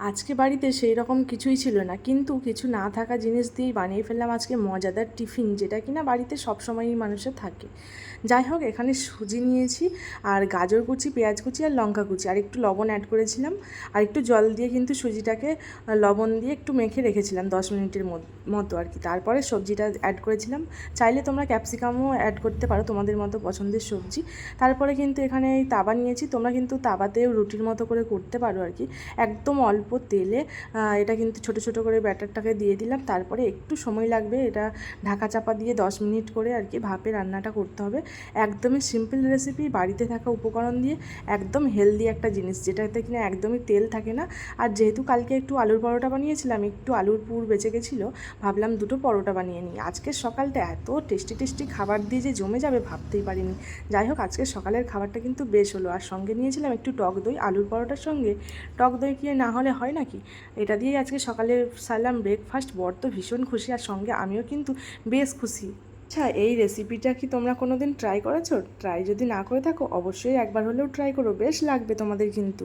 আজকে বাড়িতে সেই রকম কিছুই ছিল না, কিন্তু কিছু না থাকা জিনিস দিয়েই বানিয়ে ফেললাম আজকে মজাদার টিফিন, যেটা কিনা বাড়িতে সবসময়ই মানুষের থাকে। যাই হোক, এখানে সুজি নিয়েছি, আর গাজর কুচি, পেঁয়াজ কুচি, আর লঙ্কা কুচি, আর একটু লবণ অ্যাড করেছিলাম, আর একটু জল দিয়ে কিন্তু সুজিটাকে লবণ দিয়ে একটু মেখে রেখেছিলাম 10 মিনিটের মতো আর কি। তারপরে সবজিটা অ্যাড করেছিলাম। চাইলে তোমরা ক্যাপসিকামও অ্যাড করতে পারো, তোমাদের মতো পছন্দের সবজি। তারপরে কিন্তু এখানে এই তাওয়া নিয়েছি, তোমরা কিন্তু তাওয়াতেও রুটির মতো করে করতে পারো আর কি। একদম অল্প তেলে এটা কিন্তু ছোট ছোট করে ব্যাটারটাকে দিয়ে দিলাম। তারপরে একটু সময় লাগবে, এটা ঢাকা চাপা দিয়ে 10 মিনিট করে আর কি ভাপে রান্নাটা করতে হবে। একদমই সিম্পল রেসিপি, বাড়িতে থাকা উপকরণ দিয়ে একদম হেলদি একটা জিনিস, যেটাতে কিনা একদমই তেল থাকে না। আর যেহেতু কালকে একটু আলুর পরোটা বানিয়েছিলাম, একটু আলুর পুর বেঁচে গেছিলো, ভাবলাম দুটো পরোটা বানিয়ে নিই। আজকের সকালটা এত টেস্টি টেস্টি খাবার দিয়ে যে জমে যাবে ভাবতেই পারিনি। যাই হোক, আজকের সকালের খাবারটা কিন্তু বেশ হলো। আর সঙ্গে নিয়েছিলাম একটু টক দই, আলুর পরোটার সঙ্গে টক দই কি না হলে হয় নাকি। এটা দিয়েই আজকে সকালে সারলাম ব্রেকফাস্ট। বর তো ভীষণ খুশি, আর সঙ্গে আমিও কিন্তু বেশ খুশি। আচ্ছা, এই রেসিপিটা কি তোমরা কোনো দিন ট্রাই করেছো? ট্রাই যদি না করে থাকো, অবশ্যই একবার হলেও ট্রাই করো, বেশ লাগবে তোমাদের কিন্তু।